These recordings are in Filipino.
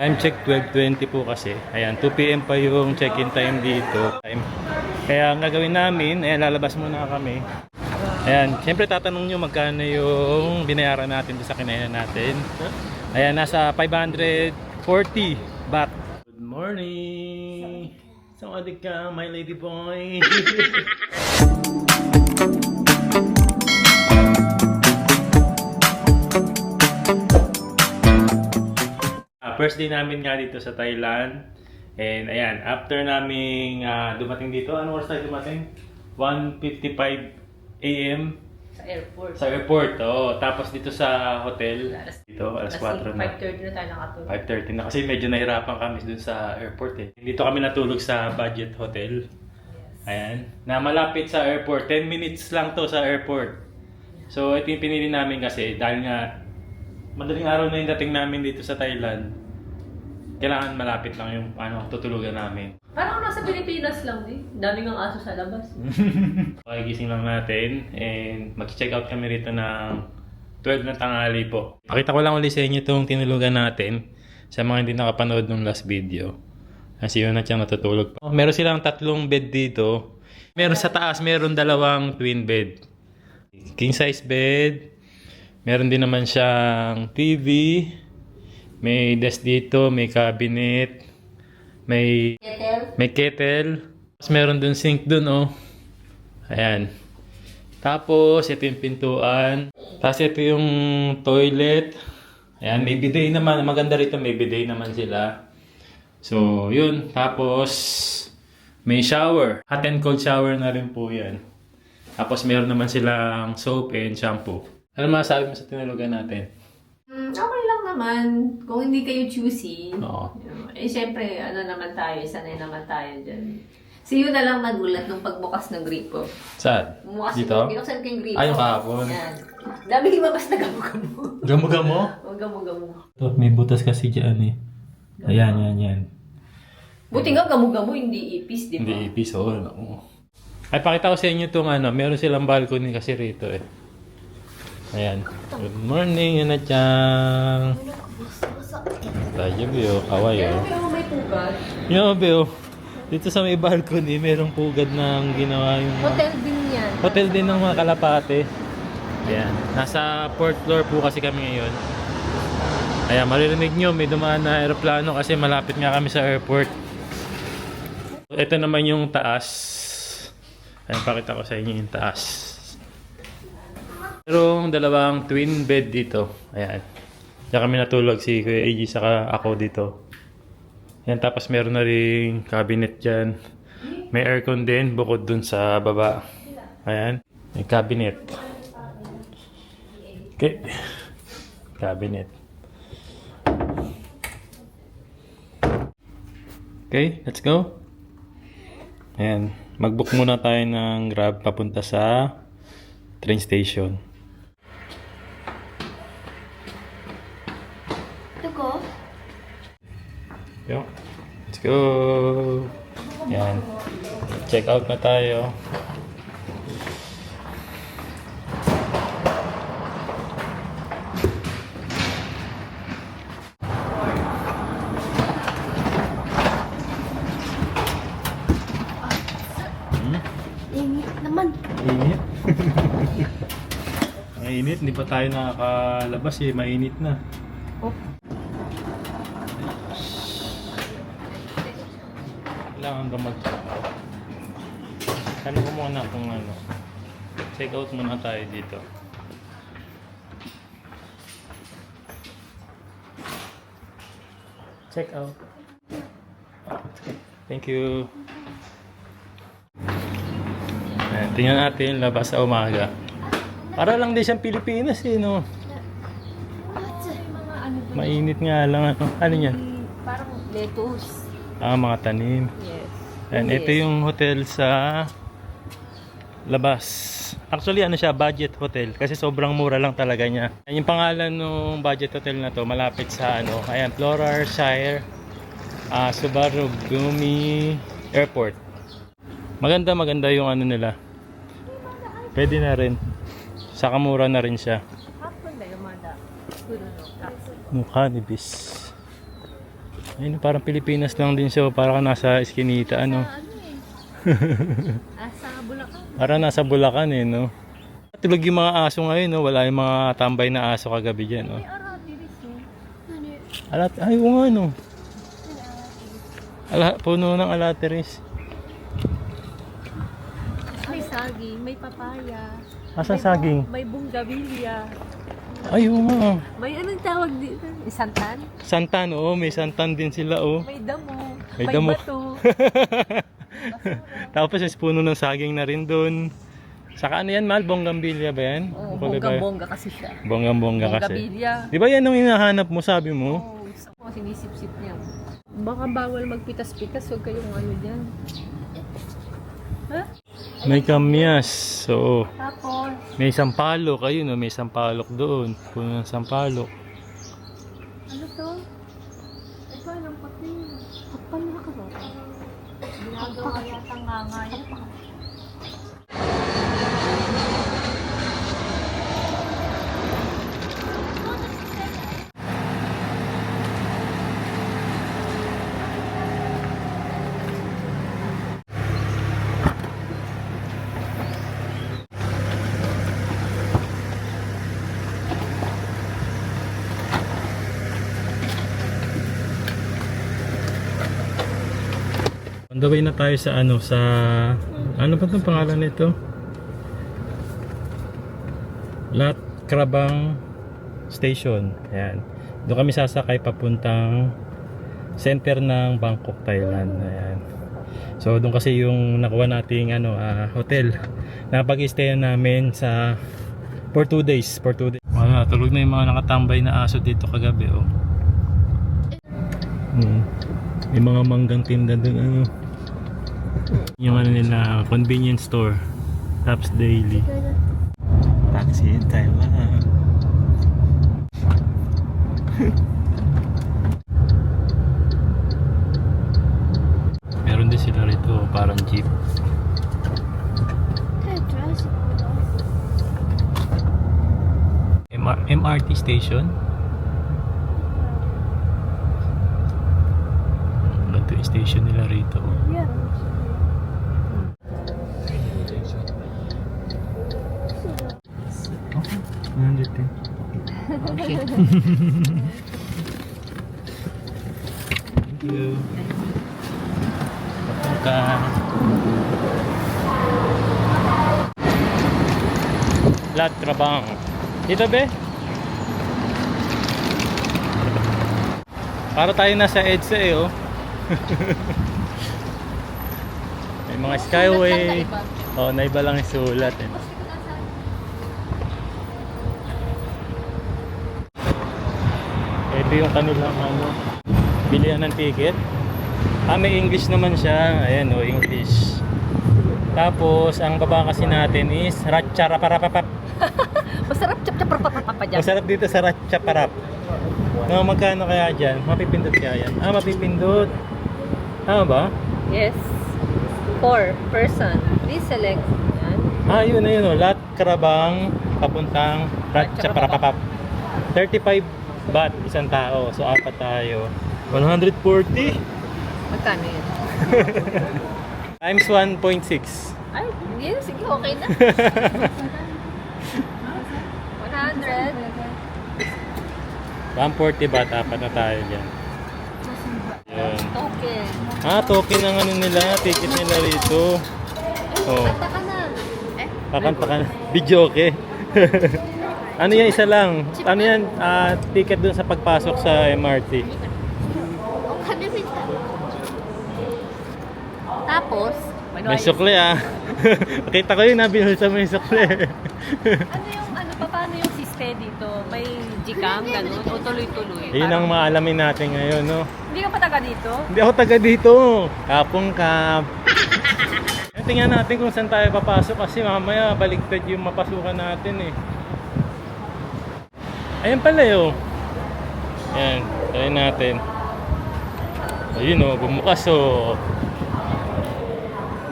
Time check 12:20 po kasi. Ayan, 2 PM pa yung check-in time dito. Kaya ang gagawin namin, ayan, lalabas muna kami. Ayan, siyempre tatanong nyo magkano yung binayaran natin sa kinainan natin. Ayan, nasa 540 baht. Good morning! Sawadee ka, my lady boy! First day namin nga dito sa Thailand. And ayan, after naming dumating dito, ano oras tayo dumating? 1:55 AM Sa airport. sa airport. Oh, tapos dito sa hotel, dito alas 4 na. 5:30 na tayo nakatulog. 5:30 na kasi medyo nahirapan kami dun sa airport eh. Dito kami natulog sa budget hotel. Ayan, na malapit sa airport. 10 minutes lang to sa airport. So ito yung pinili namin kasi dahil nga madaling araw na yung dating namin dito sa Thailand. Kailangan malapit lang yung tutulugan namin. Parang nasa Pilipinas lang din. Daming ang aso sa labas. Pagigising lang natin and mag-check out kami rito ng 12 ng tanghali po. Pakita ko lang ulit sa inyo itong tinulugan natin sa mga hindi nakapanood ng last video. Kasi yun na siyang natutulog. Meron silang 3 bed dito. Meron sa taas, meron 2 twin bed. King size bed. Meron din naman siyang TV. May desk dito, may cabinet. May kettle. Tapos meron dun sink dun, oh. Ayan. Tapos, ito yung pintuan. Tapos, ito yung toilet. Ayan, may bidet naman. Maganda rito, may bidet naman sila. So, yun. Tapos, may shower. Hot and cold shower na rin po yan. Tapos, meron naman silang soap and shampoo. Ano masasabi mo sa tinulugan natin? Okay lang naman. Kung hindi kayo choosy. Oo. Eh, syempre, ano naman tayo. Sanay naman tayo dyan. So, yun na lang nagulat nung pagbukas ng gripo. Saan? Bukas Dito? Binuksan ko yung gripo. Ay, yung kahapon. Yan. Dami lumabas na gamo-gamo. Gamo-gamo? O, gamo-gamo. Ito, may butas kasi dyan eh. Ayan, yan. Buti nga gamo-gamo, hindi ipis, di ba? Hindi ipis, oh. Ay, pakita ko sa inyo itong meron silang balcony kasi rito eh. Ayan. Good morning, Yana-chan. Tayo, Bio. Kawayo. Pero may pugad. Yo, Bio. Dito sa may balcony, merong pugad ng ginawa yung... Hotel din yan. Hotel din ng mga kalapate. Ayan. Nasa 4th floor po kasi kami ngayon. Ayan, maririnig nyo, may dumaan na aeroplano kasi malapit nga kami sa airport. Ito naman yung taas. Ayan, pakita ko sa inyo yung taas. Merong 2 twin bed dito. Ayan. Diyan kami natulog si Kuya AG saka ako dito. Ayan, tapos meron na rin cabinet dyan. May aircon din bukod dun sa baba. Ayan. May cabinet. Okay. Cabinet. Okay, let's go. Ayan. Mag-book muna tayo ng Grab papunta sa train station. Yo. Let's go. Yan. Check out na tayo. Init naman. Init. Mainit. Hindi pa tayo nakakalabas eh. Mainit na. Oh. Kailangan ba mag-check out? Kano ko muna kung check out muna tayo dito. Check out. Thank you. Ayan, tingnan natin labas sa umaga. Para lang din siyang Pilipinas eh, no? Mainit nga lang. Ano yan? Parang lettuce. Mga tanim. Yes. And ito yung hotel sa labas. Actually, ano siya, budget hotel. Kasi sobrang mura lang talaga niya. Yung pangalan ng budget hotel na to, malapit sa ayan, Florar Shire, Subaru Gumi Airport. Maganda yung nila. Pwede na rin. Saka mura na rin siya. Mukha ni bis. Ayun, parang Pilipinas lang din siya. Parang nasa Eskinita, ano. Sa Bulacan. Parang nasa Bulacan eh, no. Tulog yung mga aso ngayon, no. Wala yung mga tambay na aso kagabi dyan, no. Ay, oo nga, no. Puno ng alateris. May saging, may papaya. Asa saging? May bunggabilya. Ay, oo nga. May anong tawag dito? Santan? Santan, oo. May santan din sila, oh. May damo. May damo. bato. Tapos is puno ng saging na rin doon. Saka ano yan, Mal? Bonggambilya ba yan? Oo, Kulay ba yan? bongga kasi siya. Bonggang-bongga kasi. Bonggabilya. Di ba yan ang hinahanap mo, sabi mo? Oo, oh, sinisip-sip niya. Baka bawal magpitas-pitas, huwag kayong ano dyan. Ha? May kamyas. So, Tapos, may sampalok. Ayun, no? May sampalok doon. Puno ng sampalok. ano to? Ay, parang pati. Kapal na ka ba? Ginagawa yata nga yan. On the way na tayo sa ano ba itong pangalan nito? Lat Krabang Station. Ayan. Doon kami sasakay papuntang center ng Bangkok, Thailand. Ayan. So doon kasi yung nakuha nating hotel. Napag-stay namin for 2 days. Wala, tulog na yung mga nakatambay na aso dito kagabi, oh. May mga manggang tinda doon, yung nila, convenience store. Tops Daily. Taxi in Taiwan. Meron din sila rito, parang jeep. MRT station. Ganito yung station nila rito. Yeah. Okay, nandito. Okay. Thank you. Papunta. Lat Krabang. Dito be? Para tayo nasa EDSA eh, oh. May mga skyway. Oh, naiba lang yung sulat eh. Ito yung kanilang bilihan ng ticket. May English naman siya. Ayan, oh, English. Tapos, ang baba kasi natin is Ratcharaparapap. Masarap chap-chap-rap-rap dyan. Masarap dito sa Ratchaparap. No, magkano kaya dyan? Mapipindot kaya yan? Mapipindot. Tama ba? Yes. 4 person. Please select. Yan. Yun na yun, oh. Lat Krabang papuntang Ratchaparapap. 35 baht isang tao. So, apat tayo. 140. Magkano yun? Times 1.6. Ay, hindi. Sige, okay na. 100. 140 baht, apat na tayo dyan. Yun. Token. Token ang nila, ticket nila rito. Oh, Kanta ka na. kakanta ka na. Video okay. Ano yan, isa lang. Ano yan, ticket dun sa pagpasok sa MRT. Tapos, May sukle Nakita ko yun, nabilhol sa may sukle. paano yung siste dito? May Gcam, ganun, o tuloy-tuloy? Yun ang maalamin natin ngayon, no? Hindi ka pa taga dito? Hindi ako taga dito. Kapong kap. Tingnan natin kung saan tayo papasok kasi mamaya baligtad yung mapasukan natin eh. Ayan pala yun. Ayan, try natin. Ayun o, bumukas o.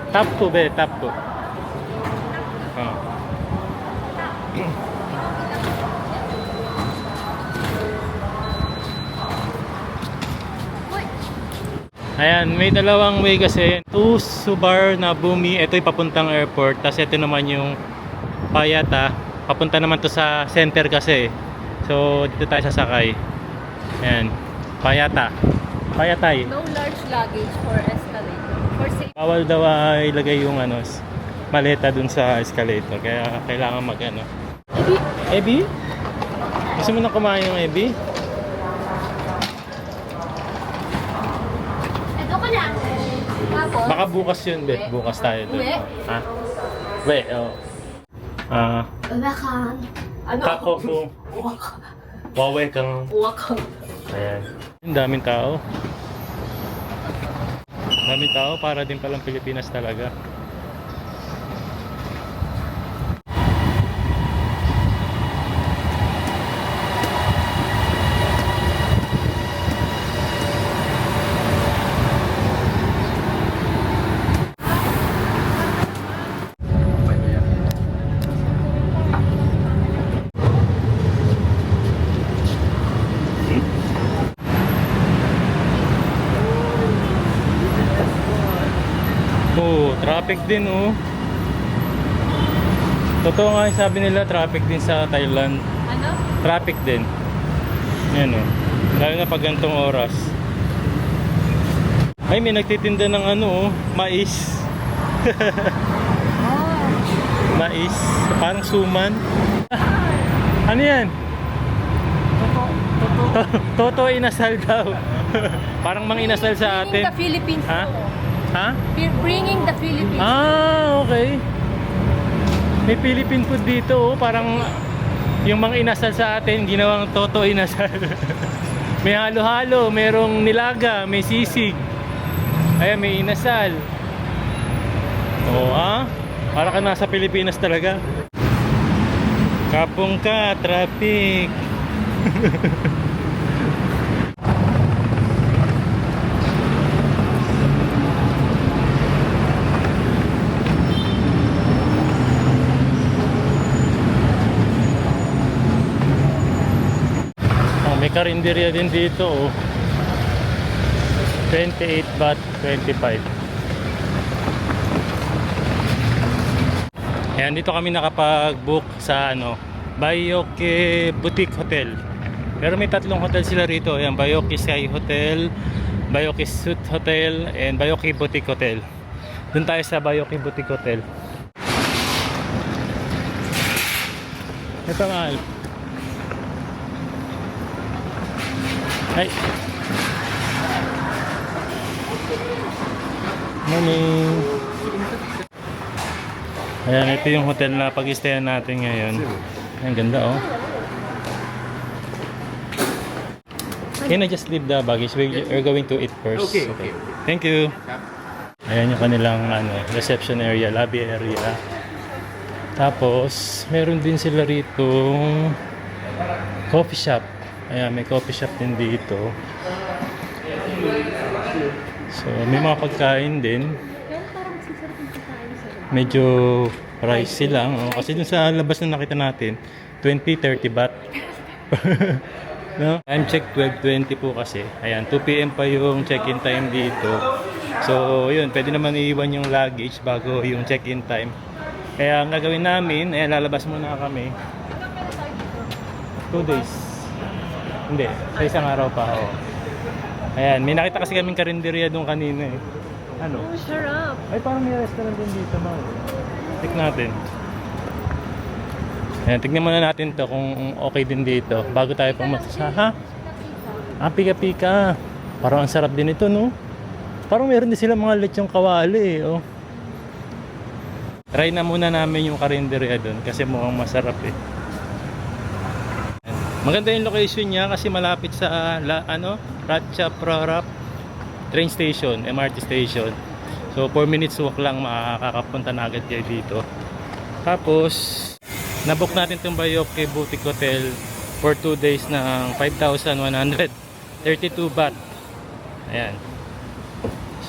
Tap 2 be, tap 2. Ayan, may dalawang way kasi. To Subar na Bumi, ito yung papuntang airport. Tapos ito naman yung Payata. Papunta naman to sa center kasi. So, dito tayo sasakay. Ayan, Payata. Payatay. No large luggage for escalator. For safety. Bawal daw ilagay yung ano, maleta dun sa escalator. Kaya kailangan mag ano. Ebi, Ebi? Gusto mo na kumain ng Ebi? eto ka na. Tapos, Baka bukas yun, Bet. Bukas tayo doon. Uwi? Ha? Uwi, oh. Uwakan. Ano? Kako po. Uwakan. Wawe kang. Uwakan. Ayan. Ang daming tao. Daming tao para din palang Pilipinas talaga. Oh, traffic din oh. Totoo nga yung sabi nila, traffic din sa Thailand. Ano? Traffic din. Yan oh. Lalo na pag gantong oras. Ay, may nagtitinda ng ano oh, mais. Oh. Mais. Parang suman. Ano yan? Toto inasal daw. Parang mang inasal sa Bringing atin. the Philippines. Ha? Ha? We're bringing the Philippines. Ah, okay. May Philippine food dito oh. Parang yung mga inasal sa atin, ginawang toto inasal. May halo-halo, merong nilaga, may sisig. Ayan, may inasal. Oo ah. Para ka nasa Pilipinas talaga. Kapong ka, traffic. May karinderya din dito oh. 28 baht 25. Ayan, dito kami nakapag-book sa ano, Bayoke Boutique Hotel. Pero may tatlong hotel sila rito. Ayan, Bayoke Sky Hotel, Bayoke Suite Hotel, and Bayoke Boutique Hotel. Doon tayo sa Bayoke Boutique Hotel. Ito nga. Ay. Morning. Ayan, ito yung hotel na pag-stayan natin ngayon. Ang ganda oh. Can I just leave the baggage? We're going to eat first. Okay. Thank you. Ayan yung kanilang ano, reception area, lobby area. Tapos, meron din sila rito coffee shop. Ayan, may coffee shop din dito. So, may mga pagkain din. Medyo pricey lang. Oh. Kasi dun sa labas na nakita natin, 20-30 baht. No? Time check 12:20 po kasi. Ayan, 2 PM pa yung check-in time dito. So, yun, pwede naman iiwan yung luggage bago yung check-in time. Kaya ang gagawin namin, ayan, lalabas muna kami. 2 days. Hindi, sa isang araw pa ako. Ayan, may nakita kasi kaming karinderya doon kanina eh. Ano? Oh, sarap. Ay, parang may restaurant din dito, ma. Check natin. Ayan, tignan muna natin to kung okay din dito bago tayo pumunta sa, ha? Ah, pika-pika. Parang ang sarap din ito, no? Parang meron din sila mga lechong kawali, eh, oh. Try na muna namin yung karinderya doon kasi mukhang masarap, eh. Maganda yung location niya kasi malapit sa Ratchaprarap train station, MRT station. So 4 minutes walk lang makakapunta na agad kayo dito. Tapos nabook natin itong Bayoke Boutique Hotel for 2 days ng 5,132 baht. Ayan.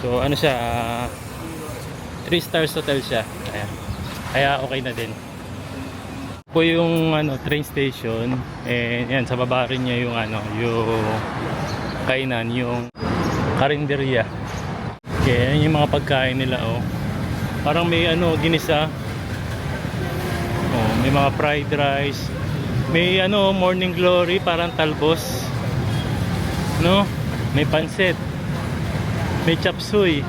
So ano siya, 3 stars hotel siya. Ayan. Kaya okay na din. Po yung train station, and yan sa baba rin niya yung yung kainan, yung karinderya. Okay, yan yung mga pagkain nila, oh. Parang may ano, ginisa. Oh, may mga fried rice. May ano, morning glory, parang talbos. No? May pansit. May chop suey.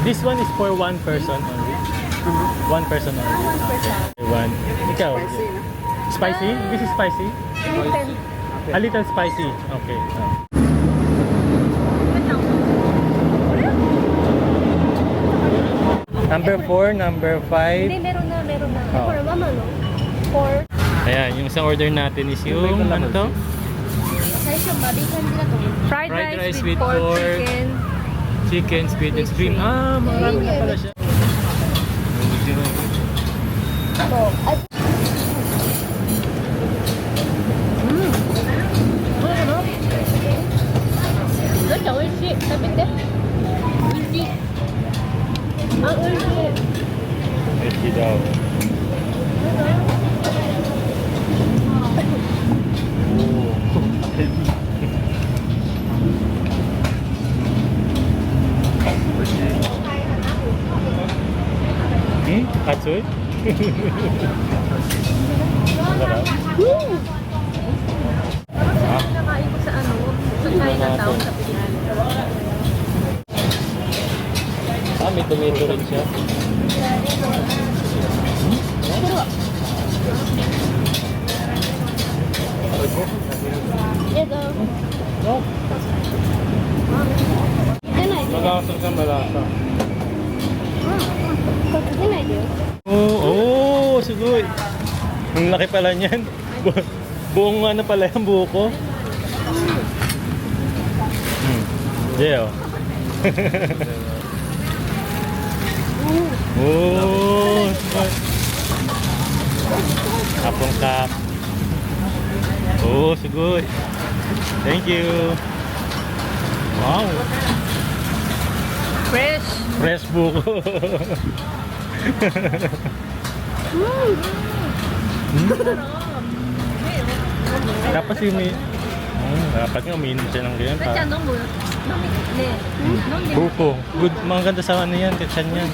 This one is for one person only. One person only. Okay. One. Ikaw? Spicy? This is spicy? A little spicy. Okay. Number 4, number 5. Hindi, meron na. Oh. For mama, no? For... Ayan, yung isang order natin is yung ano to? Kaya siya, malikan nila to. Fried rice with pork, Chicken, squid and shrimp. Ah, marami na pala siya. ito. At... Ano? Ito, oishi. Sabi ko. Oishi. Ang oishi. Ito daw. Katsoy? Sarap. Parang nakain ko sa ano, sa Chinatown sa Pilipinas. Ah, may tomato rin siya. Ito. No? Dinay. Malasa siya, malasa. Dinay din. Oh, sugoy. Ang laki pala niyan. Buong ano pala yung buko. Jeo. Oh, apong kap. Oh, sugoy. Thank you. Wow. Fresh. Fresh buko. Dapat yung may... dapat nga umiinom siya ng ganyan pa. Nung mo. Buko. Good. Mga ganda sa ano yan. Kitsan yan.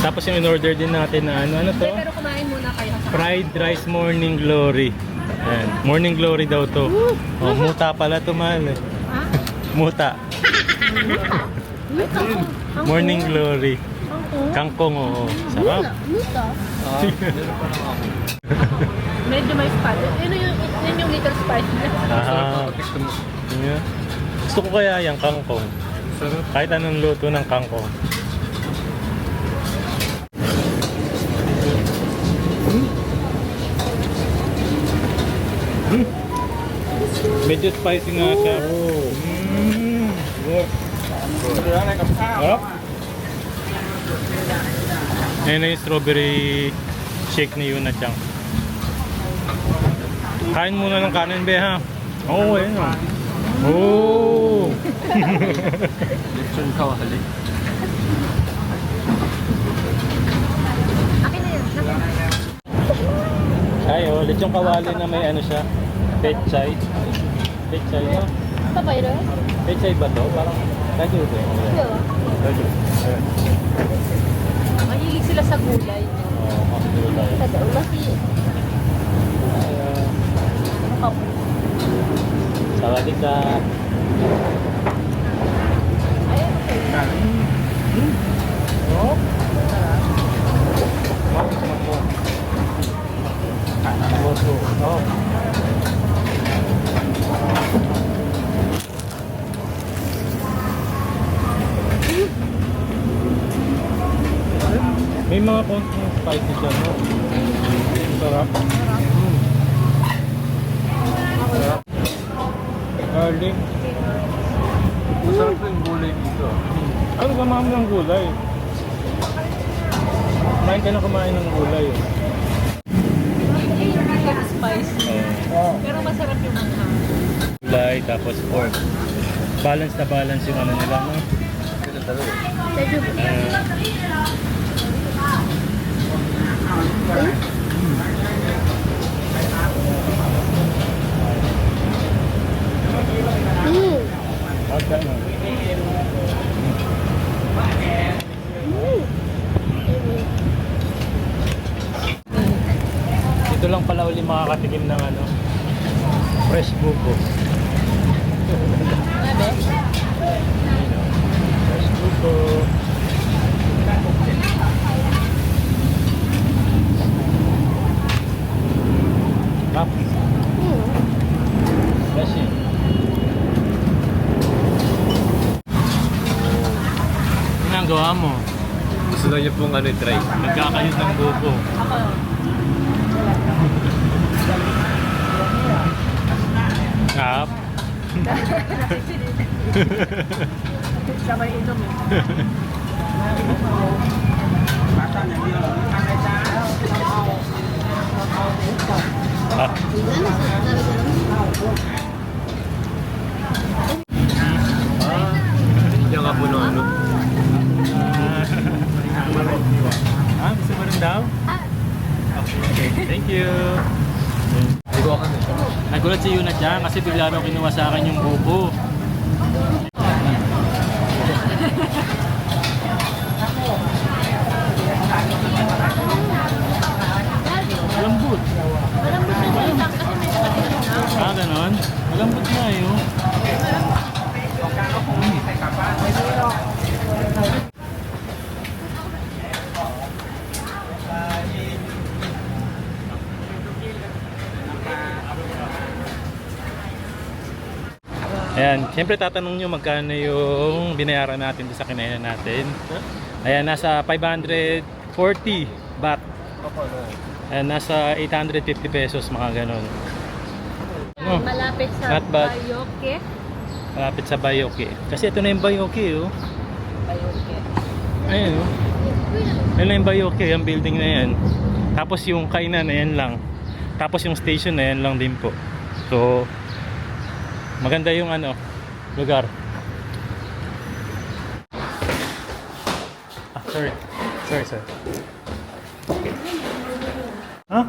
Tapos yung in-order din natin na ano to? Pero kumain muna kayo. Fried rice morning glory. Ayan. Morning glory daw to. Oh, muta pala to, mahal eh. Ha? Muta. Morning glory. Kangkong, oo. Sarap. Muta. Medyo may spice. Yun yung little spice niya. Ah. Yeah. Gusto ko kaya yung kangkong. Kahit anong luto ng kangkong. Medyo spicy nga siya. Sarap. Ayan na yung strawberry shake ni Yuna Chang. Kain muna ng kanin, be, ha? Oo, ayun o. Oh! Lechon kawali. Akin na yun. Ay, oh, lechong kawali na may ano siya. Pechay. Pechay, no? Sabay rin? Pechay ba to? Parang, radyo ba? Radyo. Mahilig sila sa gulay. Oo, makikita tayo. Sa ulasi. Sawadee ka. Ayan, okay. Oh? Oh. May mga konting spicy siya, no? Sarap. Sarap. Garlic. Masarap yung gulay dito. Ano ba ma'am ng gulay? Kumain ka na kumain ng gulay. Spice. Pero masarap yung anghang. Gulay, tapos pork. Balance na balance yung ano nila, no? Kaya talaga. Medyo Ito lang pala uli makakatikim ng ano, fresh buko. Bebe? Fresh buko. Tap. Fresh yun. Ano ang gawa mo? Gusto lang niyo pong ano, try. Nagkakayod ng buko. Tap. Sabay inom eh. Ah. Diyan ka po ng ano. Ah, gusto mo rin daw? Okay, thank you. Ligo ka na. Nagulat si Yuna dyan kasi bigla raw kinuha sa akin yung buko. Malambot. Malambot na yung lang kasi may nakatira na. Ah, ganon? Malambot na yun. Ayan, siyempre tatanong nyo magkano yung binayaran natin sa kinainan natin. Ayan, nasa 540 baht. Ayan, nasa 850 pesos, mga ganon. Ano? Malapit sa Not bad. Bayoke. Malapit sa Bayoke. Kasi ito na yung Bayoke, oh. Bayoke. Ayan, oh. Ayan na yung Bayoke, yung building na yan. Tapos yung kainan na yan lang. Tapos yung station na yan lang din po. So, maganda yung ano, lugar. Ah, sorry. Sorry, sir. Huh?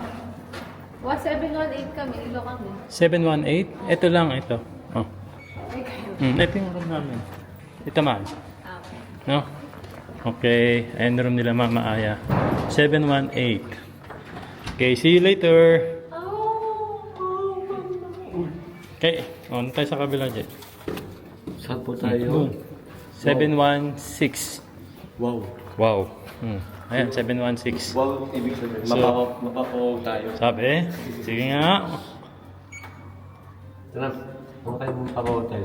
1718 kami, ilo kami. 718? Ito lang, ito. Oh. Ay, kayo. Ito yung room namin. Ito man. Okay. No? Okay. Ayan yung room nila, Mama Aya. 718. Okay, see you later. Okay. On tayo sa kabila dyan. Saan po tayo? 716. Wow. Wow. Ayan, 716. Wow, ibig sabihin. So- Mapapawag tayo. Sabi? Sige nga. Tara, huwag tayo mapapawag tayo.